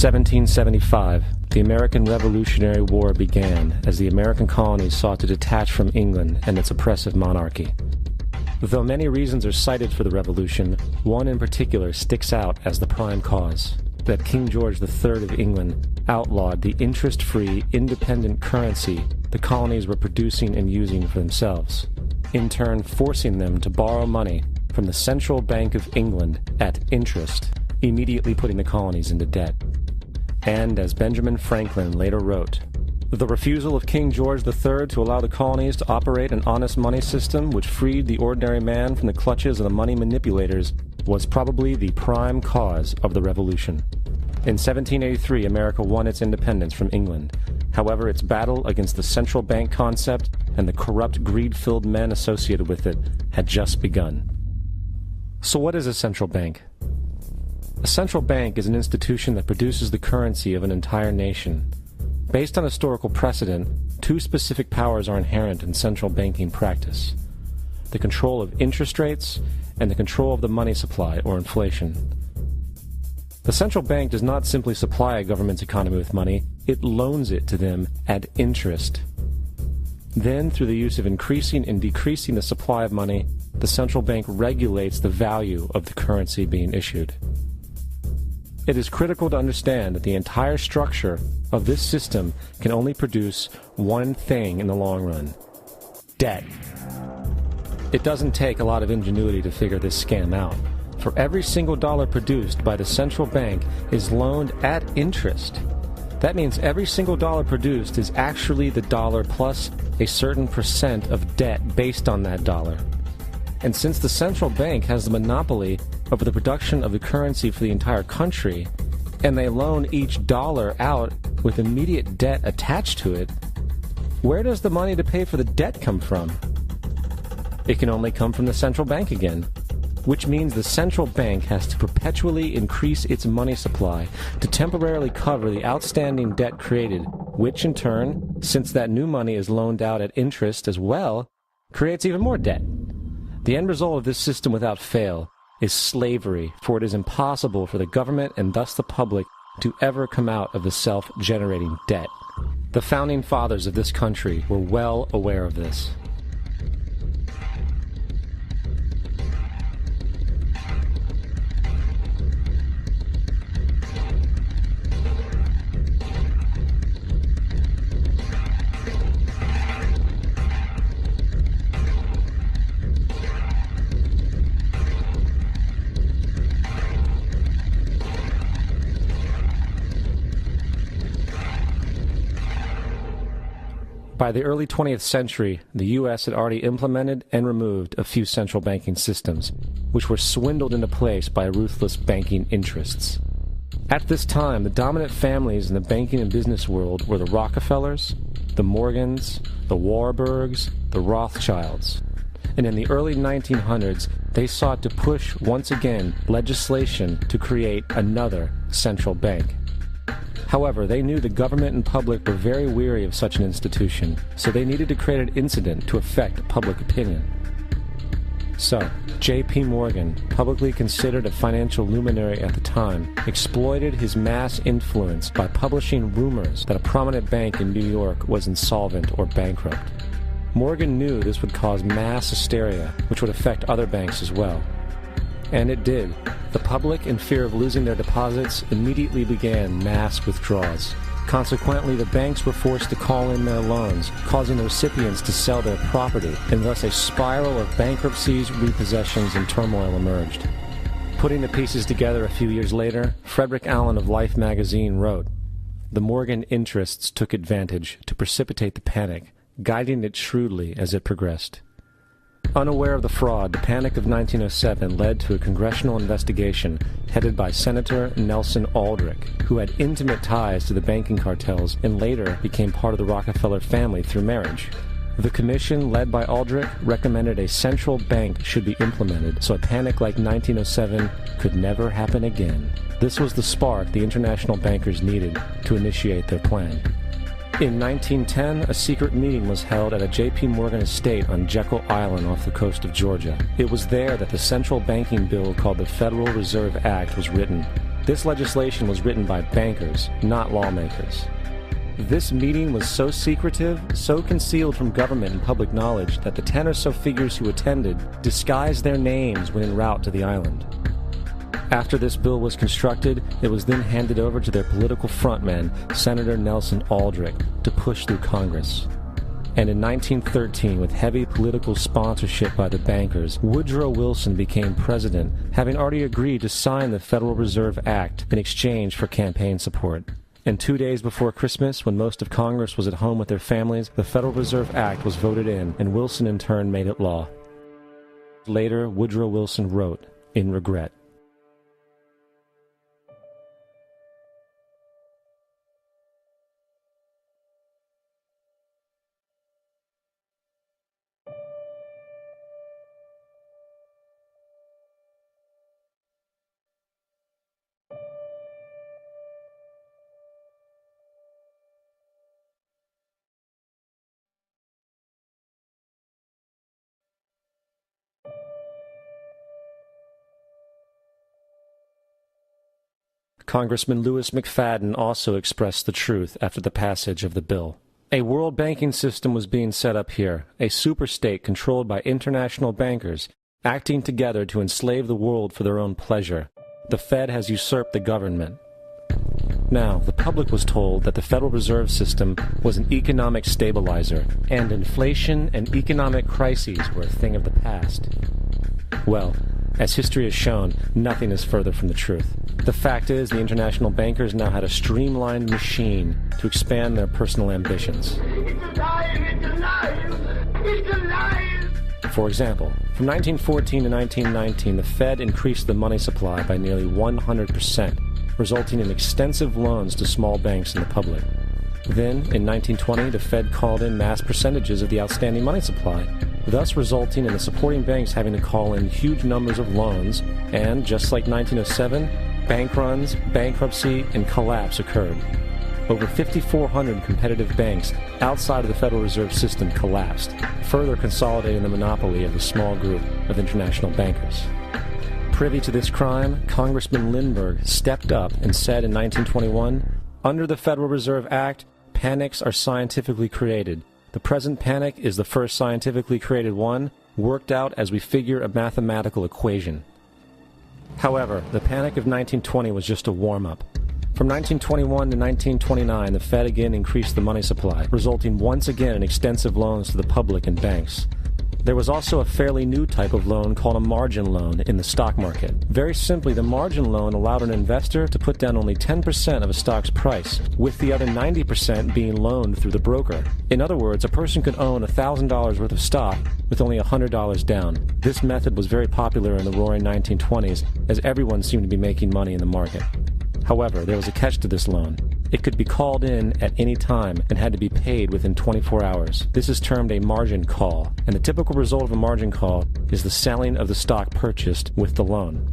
1775, the American Revolutionary War began as the American colonies sought to detach from England and its oppressive monarchy. Though many reasons are cited for the revolution, one in particular sticks out as the prime cause: that King George III of England outlawed the interest-free, independent currency the colonies were producing and using for themselves, in turn forcing them to borrow money from the Central Bank of England at interest, immediately putting the colonies into debt. And as Benjamin Franklin later wrote, the refusal of King George III to allow the colonies to operate an honest money system which freed the ordinary man from the clutches of the money manipulators was probably the prime cause of the revolution. In 1783, America won its independence from England. However, its battle against the central bank concept and the corrupt, greed-filled men associated with it had just begun. So what is a central bank? A central bank is an institution that produces the currency of an entire nation. Based on historical precedent, two specific powers are inherent in central banking practice: the control of interest rates and the control of the money supply, or inflation. The central bank does not simply supply a government's economy with money, it loans it to them at interest. Then, through the use of increasing and decreasing the supply of money, the central bank regulates the value of the currency being issued. It is critical to understand that the entire structure of this system can only produce one thing in the long run: debt. It doesn't take a lot of ingenuity to figure this scam out. For every single dollar produced by the central bank is loaned at interest. That means every single dollar produced is actually the dollar plus a certain percent of debt based on that dollar. And since the central bank has the monopoly over the production of the currency for the entire country, and they loan each dollar out with immediate debt attached to it, where does the money to pay for the debt come from? It can only come from the central bank again, which means the central bank has to perpetually increase its money supply to temporarily cover the outstanding debt created, which in turn, since that new money is loaned out at interest as well, creates even more debt. The end result of this system without fail is slavery, for it is impossible for the government and thus the public to ever come out of the self-generating debt. The founding fathers of this country were well aware of this. By the early 20th century, the U.S. had already implemented and removed a few central banking systems, which were swindled into place by ruthless banking interests. At this time, the dominant families in the banking and business world were the Rockefellers, the Morgans, the Warburgs, the Rothschilds. And in the early 1900s, they sought to push, once again, legislation to create another central bank. However, they knew the government and public were very weary of such an institution, so they needed to create an incident to affect public opinion. So, J.P. Morgan, publicly considered a financial luminary at the time, exploited his mass influence by publishing rumors that a prominent bank in New York was insolvent or bankrupt. Morgan knew this would cause mass hysteria, which would affect other banks as well. And it did. The public, in fear of losing their deposits, immediately began mass withdrawals. Consequently, the banks were forced to call in their loans, causing the recipients to sell their property, and thus a spiral of bankruptcies, repossessions, and turmoil emerged. Putting the pieces together a few years later, Frederick Allen of Life magazine wrote, "The Morgan interests took advantage to precipitate the panic, guiding it shrewdly as it progressed." Unaware of the fraud, the Panic of 1907 led to a congressional investigation headed by Senator Nelson Aldrich, who had intimate ties to the banking cartels and later became part of the Rockefeller family through marriage. The commission, led by Aldrich, recommended a central bank should be implemented so a panic like 1907 could never happen again. This was the spark the international bankers needed to initiate their plan. In 1910, a secret meeting was held at a J.P. Morgan estate on Jekyll Island off the coast of Georgia. It was there that the central banking bill called the Federal Reserve Act was written. This legislation was written by bankers, not lawmakers. This meeting was so secretive, so concealed from government and public knowledge that the 10 or so figures who attended disguised their names when en route to the island. After this bill was constructed, it was then handed over to their political frontman, Senator Nelson Aldrich, to push through Congress. And in 1913, with heavy political sponsorship by the bankers, Woodrow Wilson became president, having already agreed to sign the Federal Reserve Act in exchange for campaign support. And 2 days before Christmas, when most of Congress was at home with their families, the Federal Reserve Act was voted in, and Wilson in turn made it law. Later, Woodrow Wilson wrote, in regret, Congressman Louis McFadden also expressed the truth after the passage of the bill. A world banking system was being set up here, a superstate controlled by international bankers, acting together to enslave the world for their own pleasure. The Fed has usurped the government. Now, the public was told that the Federal Reserve System was an economic stabilizer, and inflation and economic crises were a thing of the past. Well, as history has shown, nothing is further from the truth. The fact is, the international bankers now had a streamlined machine to expand their personal ambitions. It's alive! It's alive! It's alive! For example, from 1914 to 1919, the Fed increased the money supply by nearly 100%, resulting in extensive loans to small banks and the public. Then, in 1920, the Fed called in mass percentages of the outstanding money supply, thus resulting in the supporting banks having to call in huge numbers of loans, and, just like 1907, bank runs, bankruptcy, and collapse occurred. Over 5,400 competitive banks outside of the Federal Reserve System collapsed, further consolidating the monopoly of a small group of international bankers. Privy to this crime, Congressman Lindbergh stepped up and said in 1921, "Under the Federal Reserve Act, panics are scientifically created. The present panic is the first scientifically created one, worked out as we figure a mathematical equation." However, the panic of 1920 was just a warm-up. From 1921 to 1929, the Fed again increased the money supply, resulting once again in extensive loans to the public and banks. There was also a fairly new type of loan called a margin loan in the stock market. Very simply, the margin loan allowed an investor to put down only 10% of a stock's price, with the other 90% being loaned through the broker. In other words, a person could own $1,000 worth of stock with only $100 down. This method was very popular in the roaring 1920s, as everyone seemed to be making money in the market. However, there was a catch to this loan. It could be called in at any time and had to be paid within 24 hours. This is termed a margin call, and the typical result of a margin call is the selling of the stock purchased with the loan.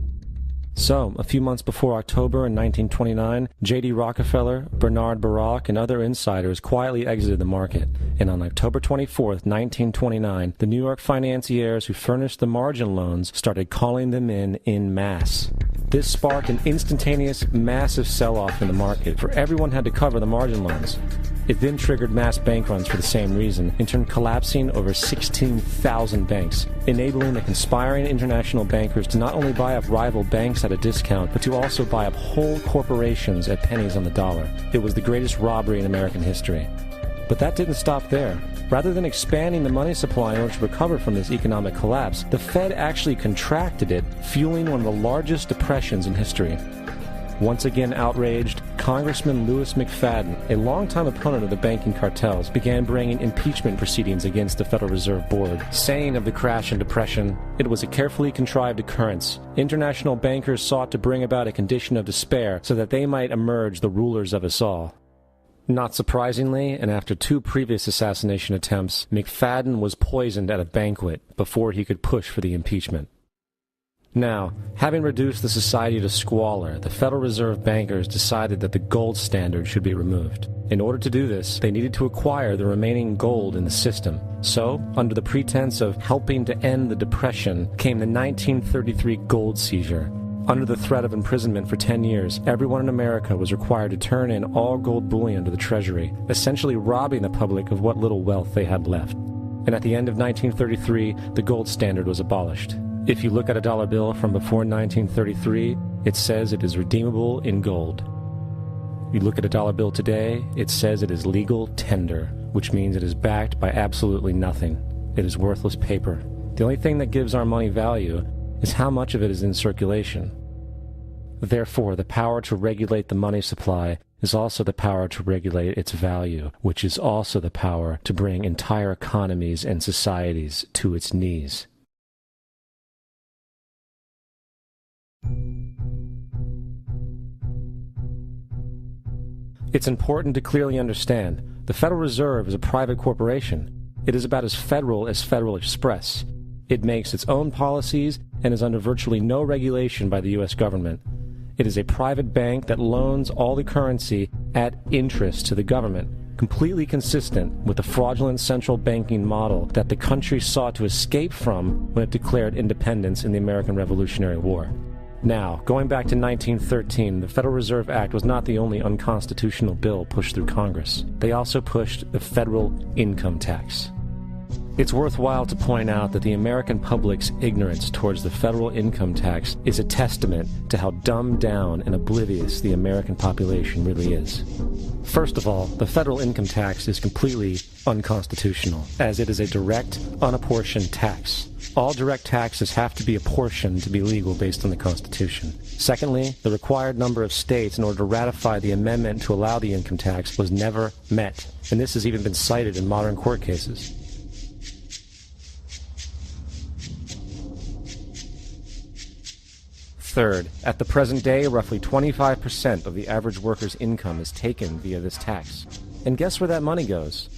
So, a few months before October in 1929, J.D. Rockefeller, Bernard Baruch, and other insiders quietly exited the market, and on October 24, 1929, the New York financiers who furnished the margin loans started calling them in masse. This sparked an instantaneous, massive sell-off in the market, for everyone had to cover the margin loans. It then triggered mass bank runs for the same reason, in turn collapsing over 16,000 banks, enabling the conspiring international bankers to not only buy up rival banks at a discount, but to also buy up whole corporations at pennies on the dollar. It was the greatest robbery in American history. But that didn't stop there. Rather than expanding the money supply in order to recover from this economic collapse, the Fed actually contracted it, fueling one of the largest depressions in history. Once again outraged, Congressman Louis McFadden, a longtime opponent of the banking cartels, began bringing impeachment proceedings against the Federal Reserve Board, saying of the crash and depression, "It was a carefully contrived occurrence. International bankers sought to bring about a condition of despair so that they might emerge the rulers of us all." Not surprisingly, and after 2 previous assassination attempts, McFadden was poisoned at a banquet before he could push for the impeachment. Now, having reduced the society to squalor, the Federal Reserve bankers decided that the gold standard should be removed. In order to do this, they needed to acquire the remaining gold in the system. So, under the pretense of helping to end the Depression, came the 1933 gold seizure. Under the threat of imprisonment for 10 years, everyone in America was required to turn in all gold bullion to the Treasury, essentially robbing the public of what little wealth they had left. And at the end of 1933, the gold standard was abolished. If you look at a dollar bill from before 1933, it says it is redeemable in gold. You look at a dollar bill today, it says it is legal tender, which means it is backed by absolutely nothing. It is worthless paper. The only thing that gives our money value is how much of it is in circulation. Therefore, the power to regulate the money supply is also the power to regulate its value, which is also the power to bring entire economies and societies to its knees. It's important to clearly understand the Federal Reserve is a private corporation. It is about as Federal Express. It makes its own policies and is under virtually no regulation by the U.S. government. It is a private bank that loans all the currency at interest to the government, completely consistent with the fraudulent central banking model that the country sought to escape from when it declared independence in the American Revolutionary War. Now, going back to 1913, the Federal Reserve Act was not the only unconstitutional bill pushed through Congress. They also pushed the federal income tax. It's worthwhile to point out that the American public's ignorance towards the federal income tax is a testament to how dumbed down and oblivious the American population really is. First of all, the federal income tax is completely unconstitutional, as it is a direct, unapportioned tax. All direct taxes have to be apportioned to be legal based on the Constitution. Secondly, the required number of states in order to ratify the amendment to allow the income tax was never met, and this has even been cited in modern court cases. Third, at the present day, roughly 25% of the average worker's income is taken via this tax. And guess where that money goes?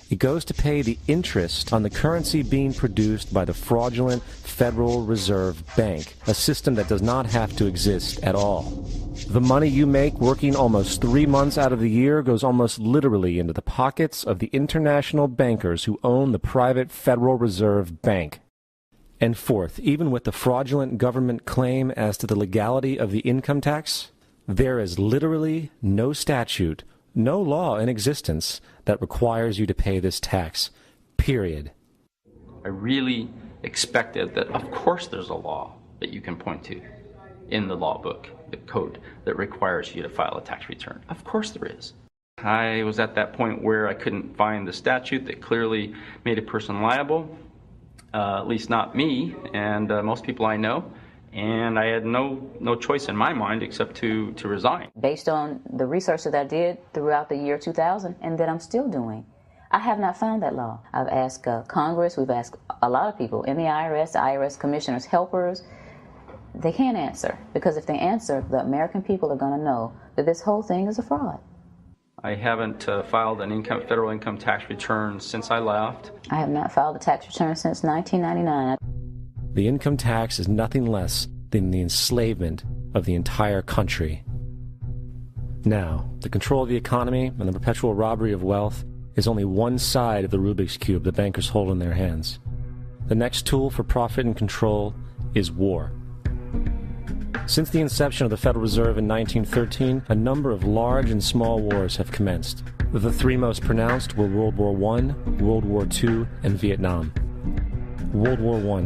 It goes to pay the interest on the currency being produced by the fraudulent Federal Reserve Bank, a system that does not have to exist at all. The money you make working almost 3 months out of the year goes almost literally into the pockets of the international bankers who own the private Federal Reserve Bank. And fourth, even with the fraudulent government claim as to the legality of the income tax, there is literally no statute, no law in existence that requires you to pay this tax, period. I really expected that, of course, there's a law that you can point to in the law book, the code, that requires you to file a tax return. Of course there is. I was at that point where I couldn't find the statute that clearly made a person liable. At least not me and most people I know, and I had no choice in my mind except to resign. Based on the research that I did throughout the year 2000 and that I'm still doing, I have not found that law. I've asked Congress, we've asked a lot of people in the IRS commissioners, helpers. They can't answer, because if they answer, the American people are going to know that this whole thing is a fraud. I haven't filed an federal income tax return since I left. I have not filed a tax return since 1999. The income tax is nothing less than the enslavement of the entire country. Now, the control of the economy and the perpetual robbery of wealth is only one side of the Rubik's Cube the bankers hold in their hands. The next tool for profit and control is war. Since the inception of the Federal Reserve in 1913, a number of large and small wars have commenced. The three most pronounced were World War I, World War II, and Vietnam. World War I.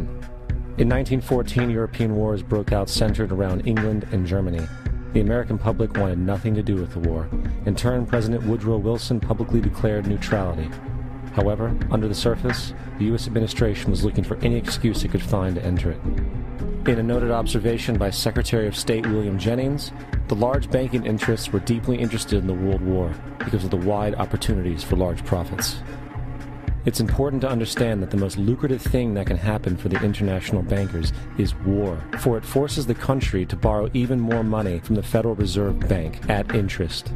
In 1914, European wars broke out centered around England and Germany. The American public wanted nothing to do with the war. In turn, President Woodrow Wilson publicly declared neutrality. However, under the surface, the U.S. administration was looking for any excuse it could find to enter it. In a noted observation by Secretary of State William Jennings, the large banking interests were deeply interested in the World War because of the wide opportunities for large profits. It's important to understand that the most lucrative thing that can happen for the international bankers is war, for it forces the country to borrow even more money from the Federal Reserve Bank at interest.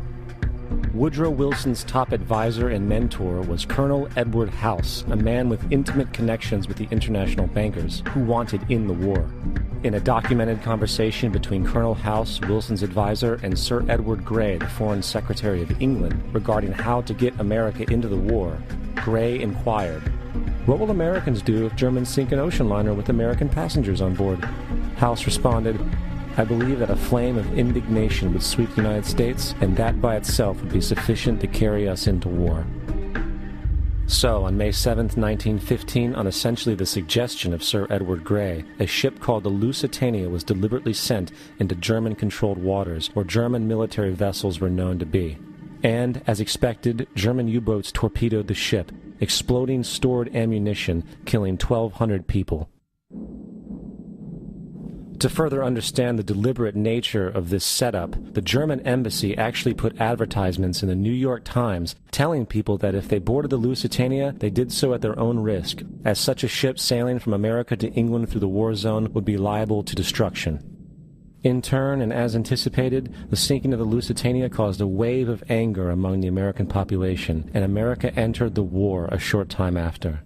Woodrow Wilson's top advisor and mentor was Colonel Edward House, a man with intimate connections with the international bankers who wanted in the war. In a documented conversation between Colonel House, Wilson's advisor, and Sir Edward Grey, the Foreign Secretary of England, regarding how to get America into the war, Grey inquired, "What will Americans do if Germans sink an ocean liner with American passengers on board?" House responded, I believe that a flame of indignation would sweep the United States, and that by itself would be sufficient to carry us into war. So, on May 7, 1915, on essentially the suggestion of Sir Edward Grey, a ship called the Lusitania was deliberately sent into German-controlled waters where German military vessels were known to be. And, as expected, German U-boats torpedoed the ship, exploding stored ammunition, killing 1,200 people. To further understand the deliberate nature of this setup, the German embassy actually put advertisements in the New York Times telling people that if they boarded the Lusitania, they did so at their own risk, as such a ship sailing from America to England through the war zone would be liable to destruction. In turn, and as anticipated, the sinking of the Lusitania caused a wave of anger among the American population, and America entered the war a short time after.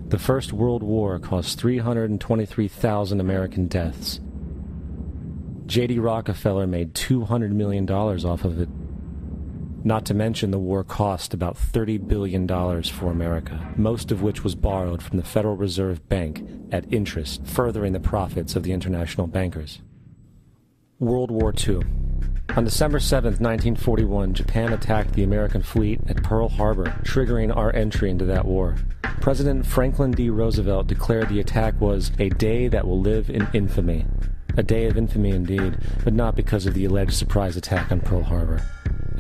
The First World War caused 323,000 American deaths. J.D. Rockefeller made $200 million off of it. Not to mention the war cost about $30 billion for America, most of which was borrowed from the Federal Reserve Bank at interest, furthering the profits of the international bankers. World War II. On December 7, 1941, Japan attacked the American fleet at Pearl Harbor, triggering our entry into that war. President Franklin D. Roosevelt declared the attack was a day that will live in infamy. A day of infamy indeed, but not because of the alleged surprise attack on Pearl Harbor.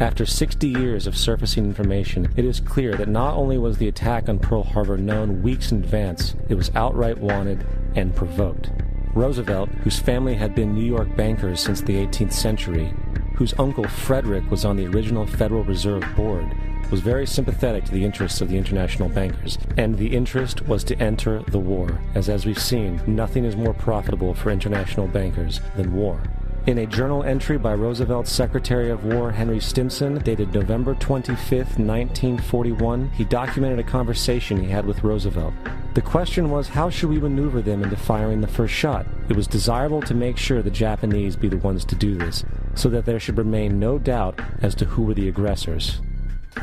After 60 years of surfacing information, it is clear that not only was the attack on Pearl Harbor known weeks in advance, it was outright wanted and provoked. Roosevelt, whose family had been New York bankers since the 18th century, whose uncle Frederick was on the original Federal Reserve Board, was very sympathetic to the interests of the international bankers, and the interest was to enter the war, as we've seen, nothing is more profitable for international bankers than war. In a journal entry by Roosevelt's Secretary of War Henry Stimson, dated November 25, 1941, he documented a conversation he had with Roosevelt. The question was, how should we maneuver them into firing the first shot? It was desirable to make sure the Japanese be the ones to do this, so that there should remain no doubt as to who were the aggressors.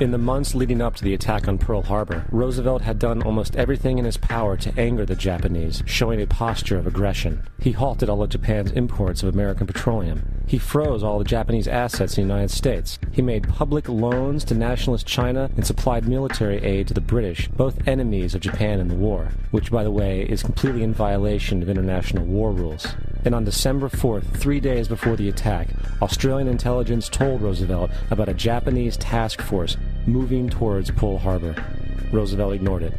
In the months leading up to the attack on Pearl Harbor, Roosevelt had done almost everything in his power to anger the Japanese, showing a posture of aggression. He halted all of Japan's imports of American petroleum. He froze all the Japanese assets in the United States. He made public loans to nationalist China and supplied military aid to the British, both enemies of Japan in the war, which, by the way, is completely in violation of international war rules. And on December 4th, 3 days before the attack, Australian intelligence told Roosevelt about a Japanese task force moving towards Pearl Harbor. Roosevelt ignored it.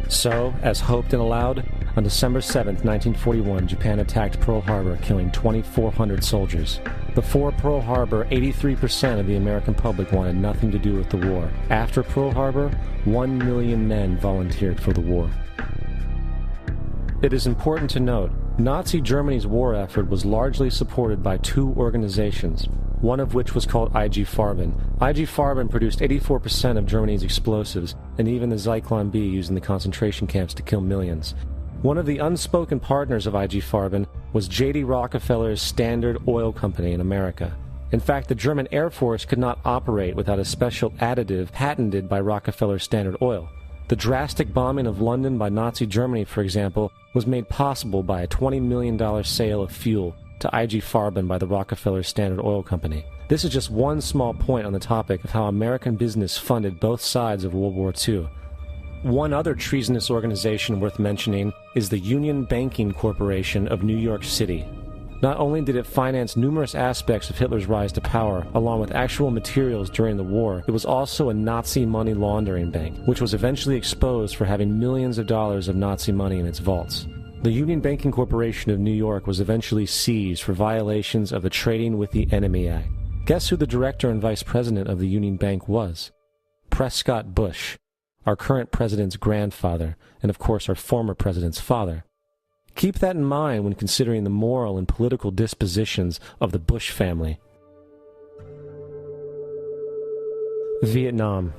So, as hoped and allowed, on December 7, 1941, Japan attacked Pearl Harbor, killing 2,400 soldiers. Before Pearl Harbor, 83% of the American public wanted nothing to do with the war. After Pearl Harbor, 1 million men volunteered for the war. It is important to note, Nazi Germany's war effort was largely supported by two organizations, one of which was called IG Farben. IG Farben produced 84% of Germany's explosives, and even the Zyklon B used in the concentration camps to kill millions. One of the unspoken partners of IG Farben was J.D. Rockefeller's Standard Oil Company in America. In fact, the German Air Force could not operate without a special additive patented by Rockefeller's Standard Oil. The drastic bombing of London by Nazi Germany, for example, was made possible by a $20 million sale of fuel to IG Farben by the Rockefeller Standard Oil Company. This is just one small point on the topic of how American business funded both sides of World War II. One other treasonous organization worth mentioning is the Union Banking Corporation of New York City. Not only did it finance numerous aspects of Hitler's rise to power, along with actual materials during the war, it was also a Nazi money laundering bank, which was eventually exposed for having millions of dollars of Nazi money in its vaults. The Union Banking Corporation of New York was eventually seized for violations of the Trading with the Enemy Act. Guess who the director and vice president of the Union Bank was? Prescott Bush, our current president's grandfather, and of course our former president's father. Keep that in mind when considering the moral and political dispositions of the Bush family. Vietnam.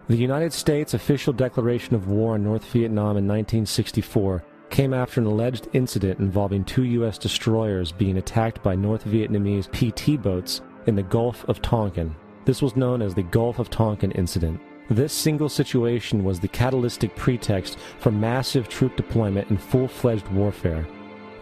The United States' official declaration of war on North Vietnam in 1964 came after an alleged incident involving two U.S. destroyers being attacked by North Vietnamese PT boats in the Gulf of Tonkin. This was known as the Gulf of Tonkin Incident. This single situation was the catalytic pretext for massive troop deployment and full-fledged warfare.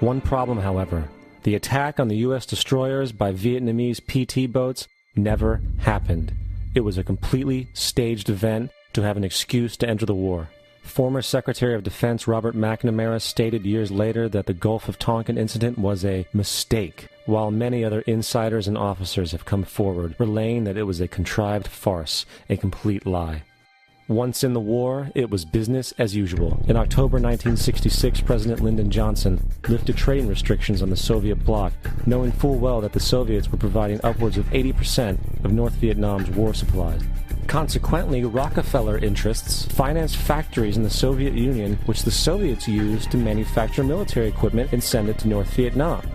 One problem, however, The attack on the U.S. destroyers by Vietnamese PT boats never happened. It was a completely staged event to have an excuse to enter the war. Former Secretary of Defense Robert McNamara stated years later that the Gulf of Tonkin incident was a mistake, while many other insiders and officers have come forward, relaying that it was a contrived farce, a complete lie. Once in the war, it was business as usual. In October 1966, President Lyndon Johnson lifted trading restrictions on the Soviet bloc, knowing full well that the Soviets were providing upwards of 80% of North Vietnam's war supplies. Consequently, Rockefeller interests financed factories in the Soviet Union, which the Soviets used to manufacture military equipment and send it to North Vietnam.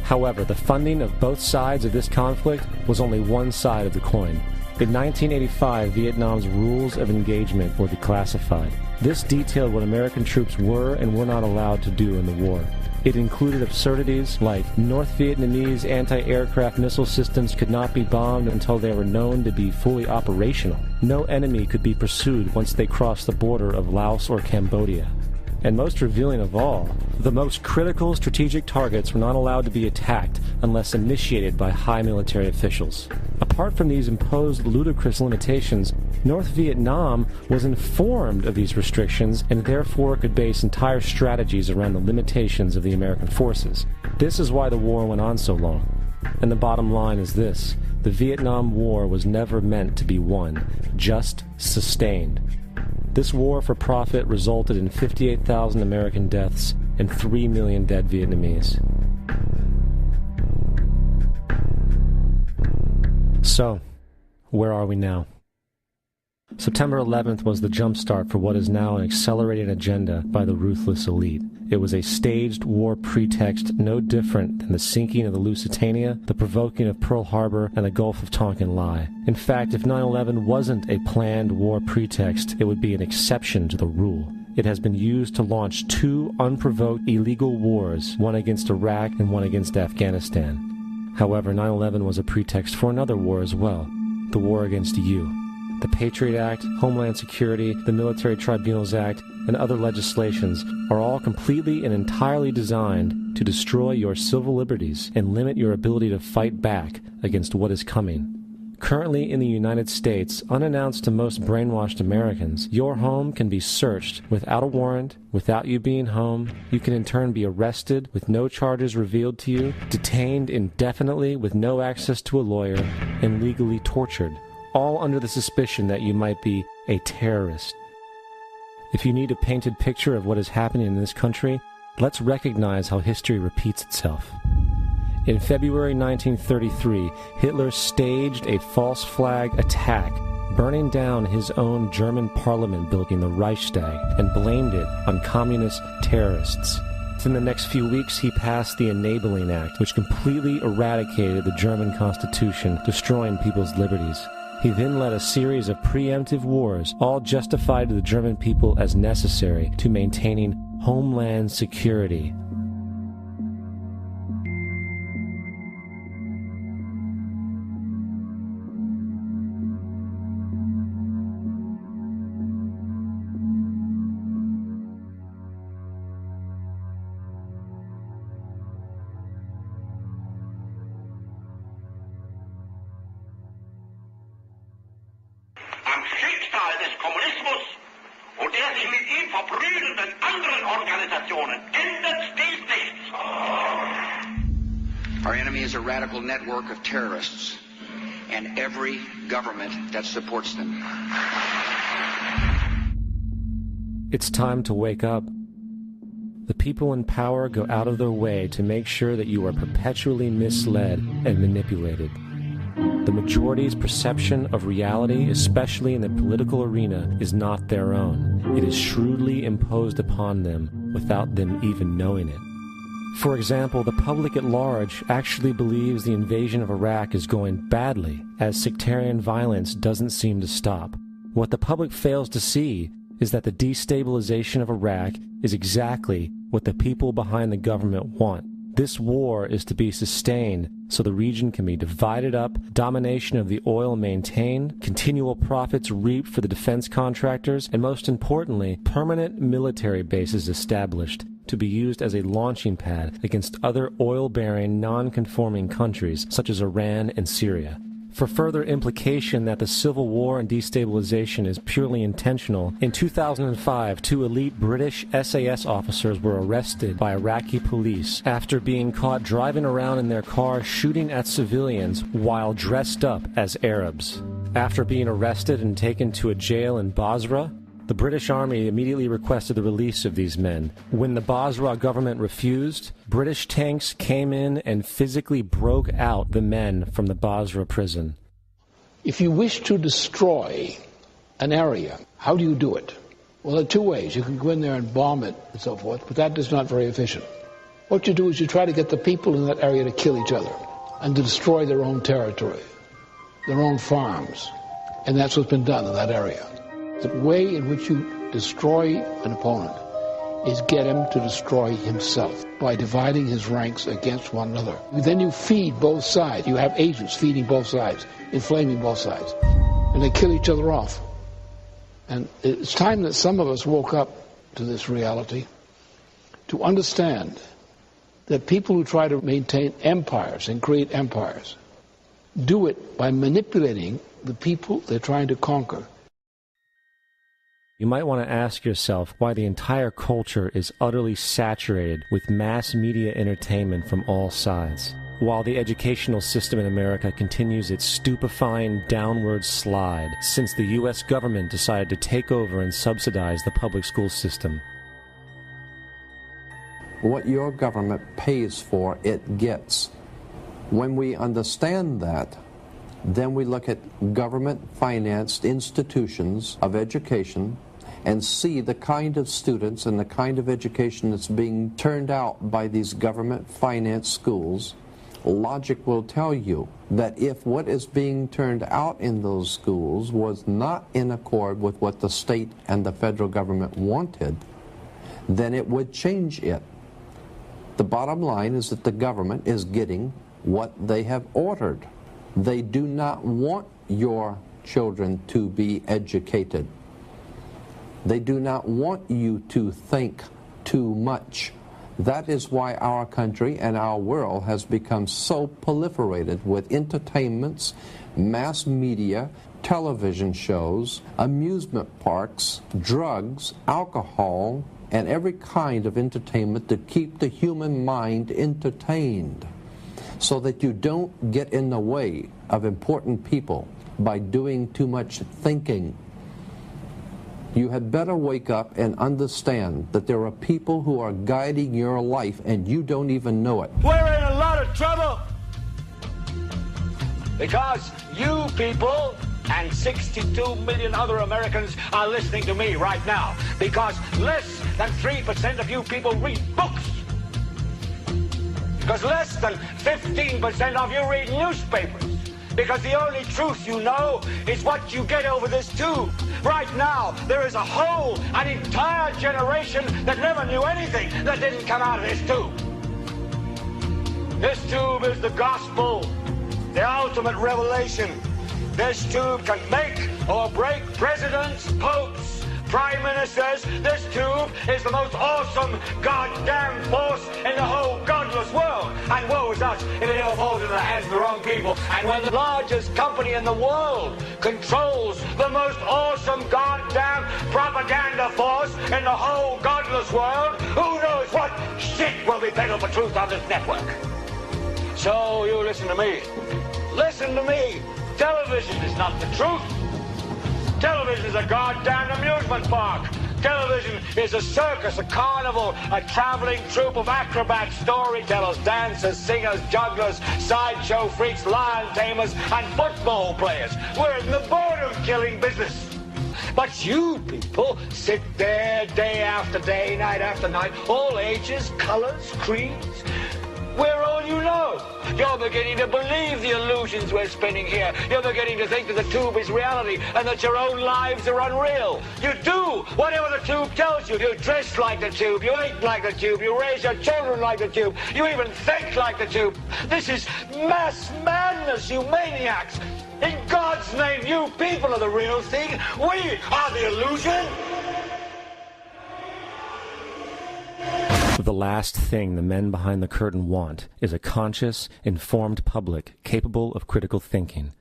However, the funding of both sides of this conflict was only one side of the coin. In 1985, Vietnam's rules of engagement were declassified. This detailed what American troops were and were not allowed to do in the war. It included absurdities like North Vietnamese anti-aircraft missile systems could not be bombed until they were known to be fully operational. No enemy could be pursued once they crossed the border of Laos or Cambodia. And most revealing of all, the most critical strategic targets were not allowed to be attacked unless initiated by high military officials. Apart from these imposed ludicrous limitations, North Vietnam was informed of these restrictions and therefore could base entire strategies around the limitations of the American forces. This is why the war went on so long. And the bottom line is this: the Vietnam War was never meant to be won, just sustained. This war for profit resulted in 58,000 American deaths and 3 million dead Vietnamese. So, where are we now? September 11th was the jumpstart for what is now an accelerated agenda by the ruthless elite. It was a staged war pretext no different than the sinking of the Lusitania, the provoking of Pearl Harbor, and the Gulf of Tonkin lie. In fact, if 9/11 wasn't a planned war pretext, it would be an exception to the rule. It has been used to launch 2 unprovoked illegal wars, one against Iraq and one against Afghanistan. However, 9/11 was a pretext for another war as well, the war against you. The Patriot Act, Homeland Security, the Military Tribunals Act, and other legislations are all completely and entirely designed to destroy your civil liberties and limit your ability to fight back against what is coming. Currently in the United States, unannounced to most brainwashed Americans, your home can be searched without a warrant, without you being home. You can in turn be arrested with no charges revealed to you, detained indefinitely with no access to a lawyer, and legally tortured, all under the suspicion that you might be a terrorist. If you need a painted picture of what is happening in this country, let's recognize how history repeats itself. In February 1933, Hitler staged a false flag attack, burning down his own German parliament building, the Reichstag, and blamed it on communist terrorists. Within the next few weeks, he passed the Enabling Act, which completely eradicated the German Constitution, destroying people's liberties. He then led a series of preemptive wars, all justified to the German people as necessary to maintaining homeland security. Our enemy is a radical network of terrorists and every government that supports them. It's time to wake up. The people in power go out of their way to make sure that you are perpetually misled and manipulated. The majority's perception of reality, especially in the political arena, is not their own. It is shrewdly imposed upon them without them even knowing it. For example, the public at large actually believes the invasion of Iraq is going badly, as sectarian violence doesn't seem to stop. What the public fails to see is that the destabilization of Iraq is exactly what the people behind the government want. This war is to be sustained so the region can be divided up, domination of the oil maintained, continual profits reaped for the defense contractors, and most importantly, permanent military bases established to be used as a launching pad against other oil-bearing, non-conforming countries such as Iran and Syria. For further implication that the civil war and destabilization is purely intentional, in 2005, 2 elite British SAS officers were arrested by Iraqi police after being caught driving around in their car shooting at civilians while dressed up as Arabs. After being arrested and taken to a jail in Basra, the British Army immediately requested the release of these men. When the Basra government refused, British tanks came in and physically broke out the men from the Basra prison. If you wish to destroy an area, how do you do it? Well, there are 2 ways. You can go in there and bomb it and so forth, but that is not very efficient. What you do is you try to get the people in that area to kill each other and to destroy their own territory, their own farms. And that's what's been done in that area. The way in which you destroy an opponent is get him to destroy himself by dividing his ranks against one another. Then you feed both sides. You have agents feeding both sides, inflaming both sides, and they kill each other off. And it's time that some of us woke up to this reality, to understand that people who try to maintain empires and create empires do it by manipulating the people they're trying to conquer. You might want to ask yourself why the entire culture is utterly saturated with mass media entertainment from all sides, while the educational system in America continues its stupefying downward slide since the U.S. government decided to take over and subsidize the public school system. What your government pays for, it gets. When we understand that, then we look at government-financed institutions of education and see the kind of students and the kind of education that's being turned out by these government-financed schools. Logic will tell you that if what is being turned out in those schools was not in accord with what the state and the federal government wanted, then it would change it. The bottom line is that the government is getting what they have ordered. They do not want your children to be educated. They do not want you to think too much. That is why our country and our world has become so proliferated with entertainments, mass media, television shows, amusement parks, drugs, alcohol, and every kind of entertainment to keep the human mind entertained, so that you don't get in the way of important people by doing too much thinking. You had better wake up and understand that there are people who are guiding your life and you don't even know it. We're in a lot of trouble because you people and 62 million other Americans are listening to me right now, because less than 3% of you people read books. Because less than 15% of you read newspapers. Because the only truth you know is what you get over this tube. Right now, there is an entire generation that never knew anything that didn't come out of this tube. This tube is the gospel, the ultimate revelation. This tube can make or break presidents, popes, prime ministers. This tube is the most awesome goddamn force in the whole godless world. And woe is us if it ever falls into the hands of the wrong people. And when the largest company in the world controls the most awesome goddamn propaganda force in the whole godless world, who knows what shit will be peddled for truth on this network. So you listen to me. Listen to me. Television is not the truth. Television is a goddamn amusement park. Television is a circus, a carnival, a traveling troupe of acrobats, storytellers, dancers, singers, jugglers, sideshow freaks, lion tamers, and football players. We're in the boredom-killing business. But you people sit there day after day, night after night, all ages, colors, creeds. We're all you know. You're beginning to believe the illusions we're spinning here. You're beginning to think that the tube is reality and that your own lives are unreal. You do whatever the tube tells you. You dress like the tube. You eat like the tube. You raise your children like the tube. You even think like the tube. This is mass madness, you maniacs. In God's name, you people are the real thing. We are the illusion. The last thing the men behind the curtain want is a conscious, informed public capable of critical thinking,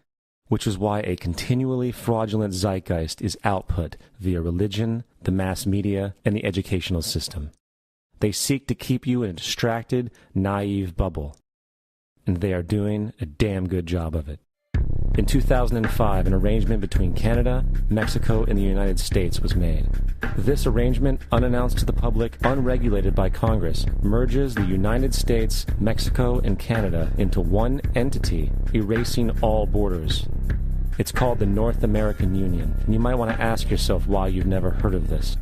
which is why a continually fraudulent zeitgeist is output via religion, the mass media, and the educational system. They seek to keep you in a distracted, naive bubble, and they are doing a damn good job of it. In 2005, an arrangement between Canada, Mexico, and the United States was made. This arrangement, unannounced to the public, unregulated by Congress, merges the United States, Mexico, and Canada into one entity, erasing all borders. It's called the North American Union, and you might want to ask yourself why you've never heard of this.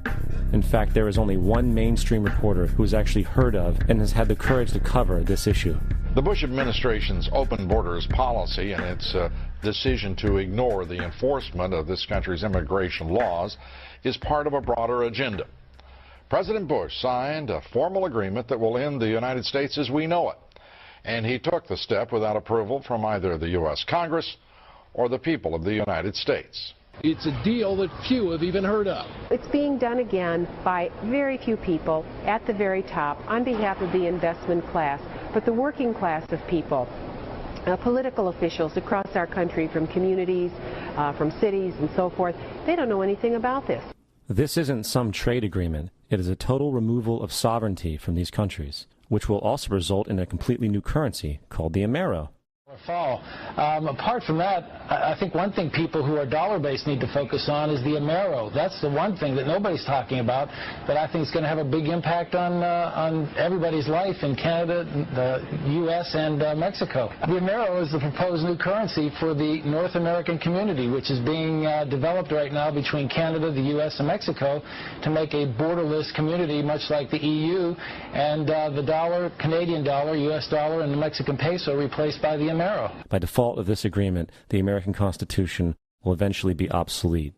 In fact, there is only one mainstream reporter who has actually heard of and has had the courage to cover this issue. The Bush administration's open borders policy and its decision to ignore the enforcement of this country's immigration laws is part of a broader agenda. President Bush signed a formal agreement that will end the United States as we know it, and he took the step without approval from either the U.S. Congress or the people of the United States. It's a deal that few have even heard of. It's being done again by very few people at the very top on behalf of the investment class, but the working class of people, political officials across our country, from communities, from cities and so forth, they don't know anything about this. This isn't some trade agreement. It is a total removal of sovereignty from these countries, which will also result in a completely new currency called the Amero. Fall. Apart from that, I think one thing people who are dollar-based need to focus on is the Amero. That's the one thing that nobody's talking about that I think is going to have a big impact on everybody's life in Canada, the U.S., and Mexico. The Amero is the proposed new currency for the North American community, which is being developed right now between Canada, the U.S., and Mexico to make a borderless community, much like the EU, and the dollar, Canadian dollar, U.S. dollar, and the Mexican peso replaced by the Amero. By default of this agreement, the American Constitution will eventually be obsolete.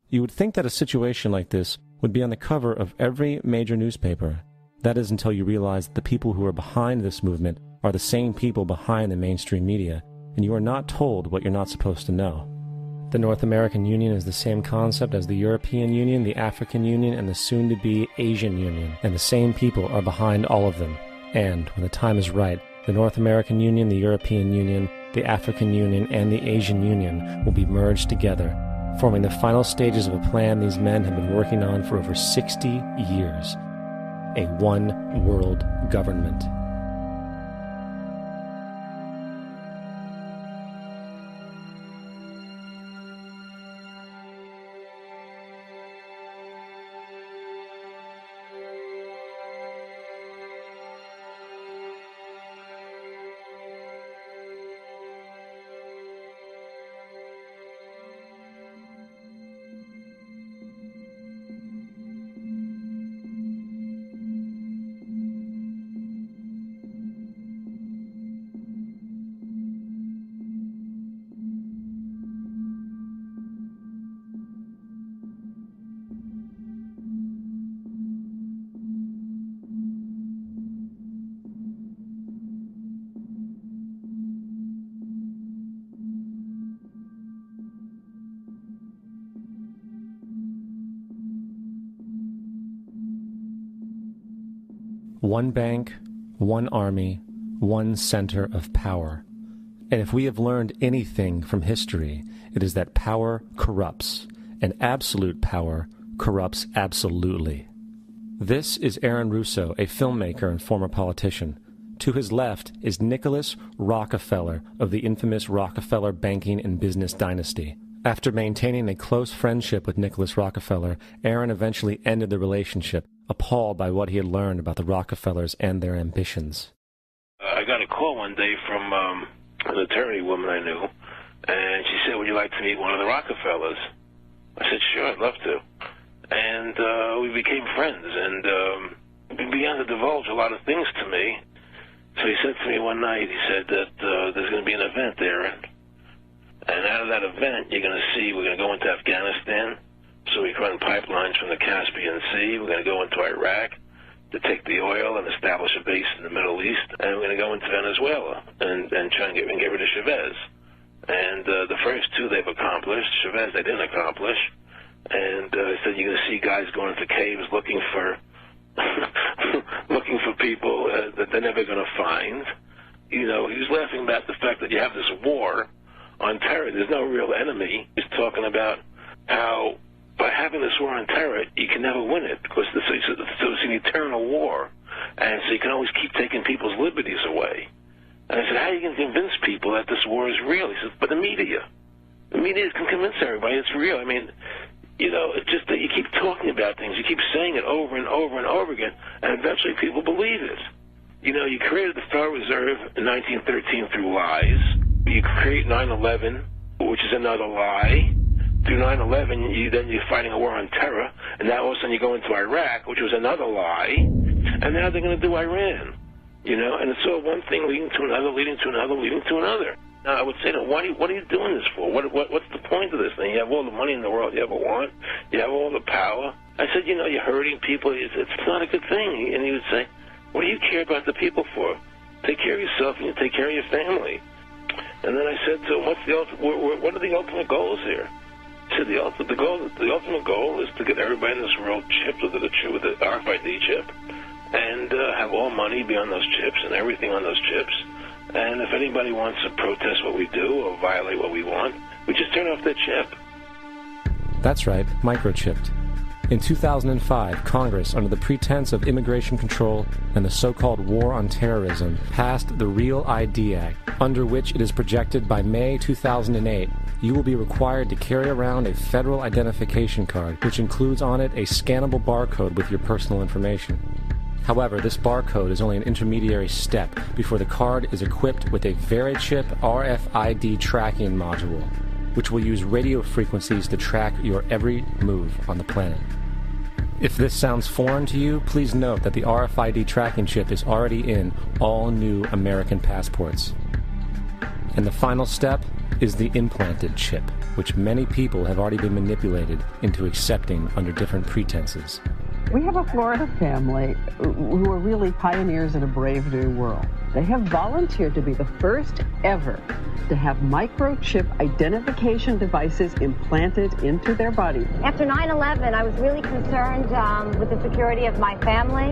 You would think that a situation like this would be on the cover of every major newspaper. That is until you realize that the people who are behind this movement are the same people behind the mainstream media, and you are not told what you're not supposed to know. The North American Union is the same concept as the European Union, the African Union, and the soon-to-be Asian Union, and the same people are behind all of them. And, when the time is right, the North American Union, the European Union, the African Union, and the Asian Union will be merged together, forming the final stages of a plan these men have been working on for over 60 years. A one-world government. One bank, one army, one center of power. And if we have learned anything from history, it is that power corrupts, and absolute power corrupts absolutely. This is Aaron Russo, a filmmaker and former politician. To his left is Nicholas Rockefeller of the infamous Rockefeller banking and business dynasty. After maintaining a close friendship with Nicholas Rockefeller, Aaron eventually ended the relationship, appalled by what he had learned about the Rockefellers and their ambitions. I got a call one day from an attorney woman I knew, and she said, "Would you like to meet one of the Rockefellers?" I said, "Sure, I'd love to." And we became friends, and he began to divulge a lot of things to me. So he said to me one night, he said that there's going to be an event there, and out of that event, you're going to see, we're going to go into Afghanistan, so we can run pipelines from the Caspian Sea. We're going to go into Iraq to take the oil and establish a base in the Middle East, and we're going to go into Venezuela and try and get rid of Chavez. And the first two they've accomplished. Chavez they didn't accomplish. And he said you're going to see guys going into caves looking for looking for people that they're never going to find. You know, he was laughing about the fact that you have this war on terror. There's no real enemy. He's talking about how by having this war on terror, you can never win it because it's an eternal war. And so you can always keep taking people's liberties away. And I said, how are you going to convince people that this war is real? He said, but the media can convince everybody it's real. I mean, you know, it's just that you keep talking about things. You keep saying it over and over and over again, and eventually people believe it. You know, you created the Federal Reserve in 1913 through lies. You create 9/11, which is another lie. Through 9/11, then you're fighting a war on terror, and now all of a sudden you go into Iraq, which was another lie, and now they're going to do Iran. You know, and it's all one thing leading to another, leading to another, leading to another. Now, I would say, what are you doing this for? What's the point of this thing? You have all the money in the world you ever want. You have all the power. I said, you know, you're hurting people. It's not a good thing. And he would say, what do you care about the people for? Take care of yourself and you take care of your family. And then I said to him, what are the ultimate goals here? He said, the ultimate goal is to get everybody in this world chipped with the RFID chip and have all money be on those chips and everything on those chips. And if anybody wants to protest what we do or violate what we want, we just turn off their chip. That's right, microchipped. In 2005, Congress, under the pretense of immigration control and the so-called war on terrorism, passed the Real ID Act, under which it is projected by May 2008, you will be required to carry around a federal identification card, which includes on it a scannable barcode with your personal information. However, this barcode is only an intermediary step before the card is equipped with a VeriChip RFID tracking module, which will use radio frequencies to track your every move on the planet. If this sounds foreign to you, please note that the RFID tracking chip is already in all new American passports. And the final step is the implanted chip, which many people have already been manipulated into accepting under different pretenses. We have a Florida family who are really pioneers in a brave new world. They have volunteered to be the first ever to have microchip identification devices implanted into their body. After 9/11, I was really concerned with the security of my family.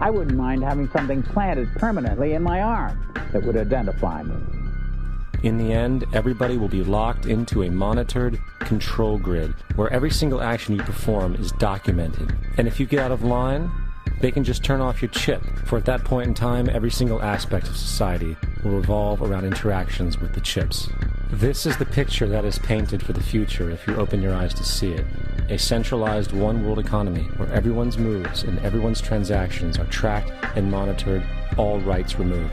I wouldn't mind having something planted permanently in my arm that would identify me. In the end, everybody will be locked into a monitored control grid where every single action you perform is documented. And if you get out of line, they can just turn off your chip, for at that point in time, every single aspect of society will revolve around interactions with the chips. This is the picture that is painted for the future if you open your eyes to see it. A centralized one-world economy where everyone's moves and everyone's transactions are tracked and monitored, all rights removed.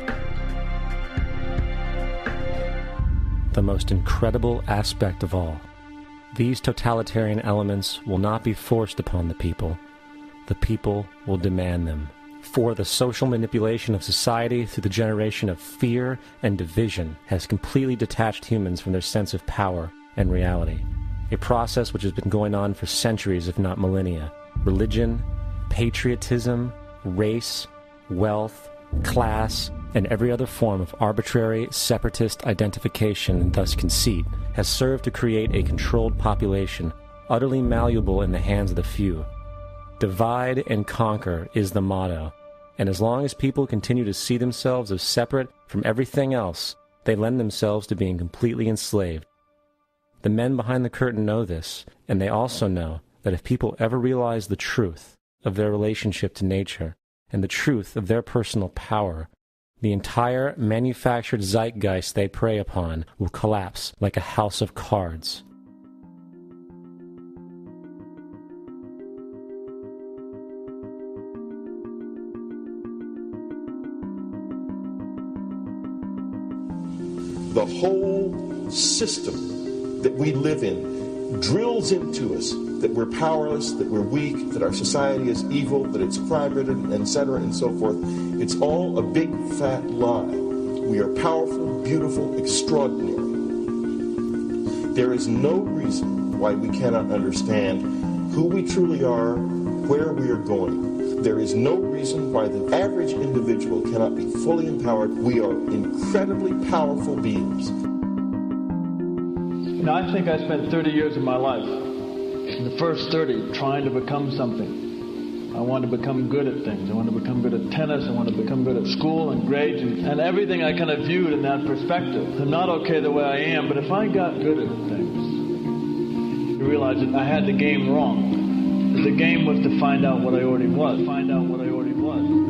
The most incredible aspect of all. These totalitarian elements will not be forced upon the people. The people will demand them. For the social manipulation of society through the generation of fear and division has completely detached humans from their sense of power and reality. A process which has been going on for centuries, if not millennia. Religion, patriotism, race, wealth, class, and every other form of arbitrary, separatist identification and thus conceit has served to create a controlled population, utterly malleable in the hands of the few. Divide and conquer is the motto, and as long as people continue to see themselves as separate from everything else, they lend themselves to being completely enslaved. The men behind the curtain know this, and they also know that if people ever realize the truth of their relationship to nature and the truth of their personal power, the entire manufactured zeitgeist they prey upon will collapse like a house of cards. The whole system that we live in drills into us that we're powerless, that we're weak, that our society is evil, that it's crime-ridden, etc., and so forth. It's all a big, fat lie. We are powerful, beautiful, extraordinary. There is no reason why we cannot understand who we truly are, where we are going. There is no reason why the average individual cannot be fully empowered. We are incredibly powerful beings. You know, I think I spent 30 years of my life, in the first 30, trying to become something. I wanted to become good at things. I wanted to become good at tennis. I wanted to become good at school and grades and everything I kind of viewed in that perspective. I'm not okay the way I am, but if I got good at things, I realized that I had the game wrong. That the game was to find out what I already was. Find out what I already was.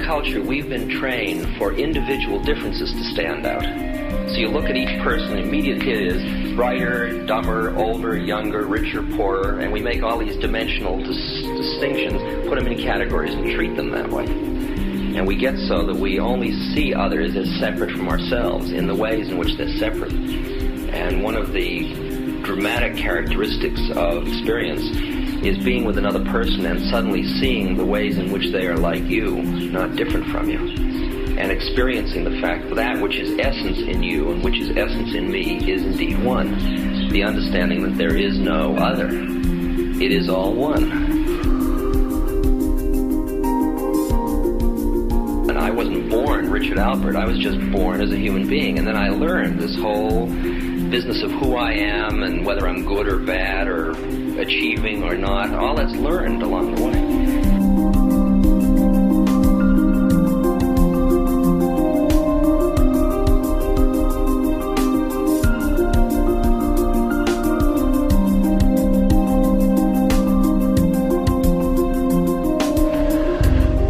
Culture, we've been trained for individual differences to stand out. So you look at each person, immediately it is brighter, dumber, older, younger, richer, poorer, and we make all these dimensional distinctions, put them in categories and treat them that way. And we get so that we only see others as separate from ourselves in the ways in which they're separate. And one of the dramatic characteristics of experience is being with another person and suddenly seeing the ways in which they are like you, not different from you, and experiencing the fact that that which is essence in you and which is essence in me is indeed one. The understanding that there is no other. It is all one. And I wasn't born Richard Albert. I was just born as a human being. And then I learned this whole business of who I am and whether I'm good or bad or achieving or not. All that's learned along the way.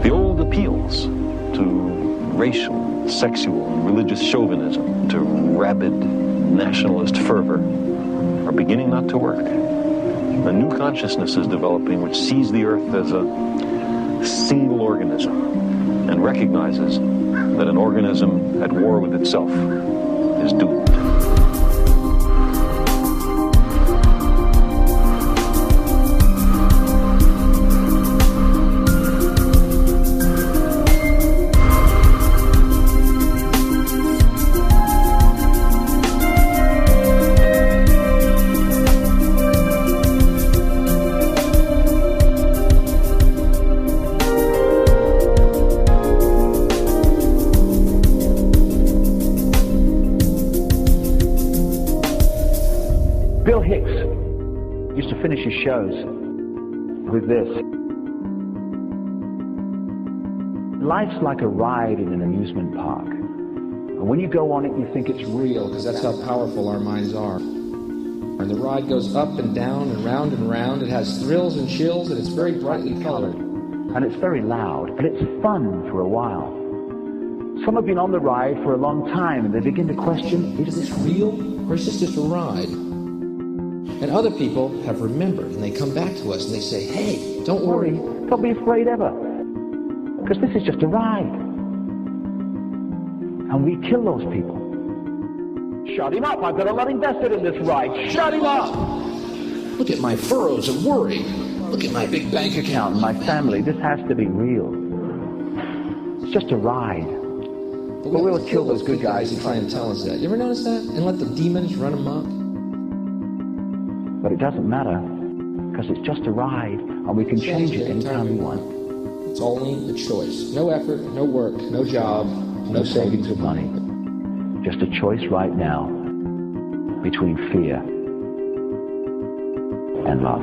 The old appeals to racial, sexual, and religious chauvinism, to rabid nationalist fervor, are beginning not to work. A new consciousness is developing which sees the earth as a single organism and recognizes that an organism at war with itself is doomed. Shows with this. Life's like a ride in an amusement park. And when you go on it, you think it's real, because that's how powerful our minds are. And the ride goes up and down and round and round. It has thrills and chills, and it's very brightly colored. And it's very loud, and it's fun for a while. Some have been on the ride for a long time, and they begin to question, is this real, or is this just a ride? And other people have remembered, and they come back to us and they say, hey, don't worry. Don't be afraid ever, because this is just a ride. And we kill those people. Shut him up. I've got a lot invested in this ride. Shut him up. Look at my furrows of worry. Look at my big bank account. My family. This has to be real. It's just a ride. But we'll kill those good guys who try and tell us that. You ever notice that? And let the demons run amok? But it doesn't matter, because it's just a ride, and we can change it anytime we want. It's only a choice. No effort, no work, no job, no savings of money. Just a choice right now between fear and love.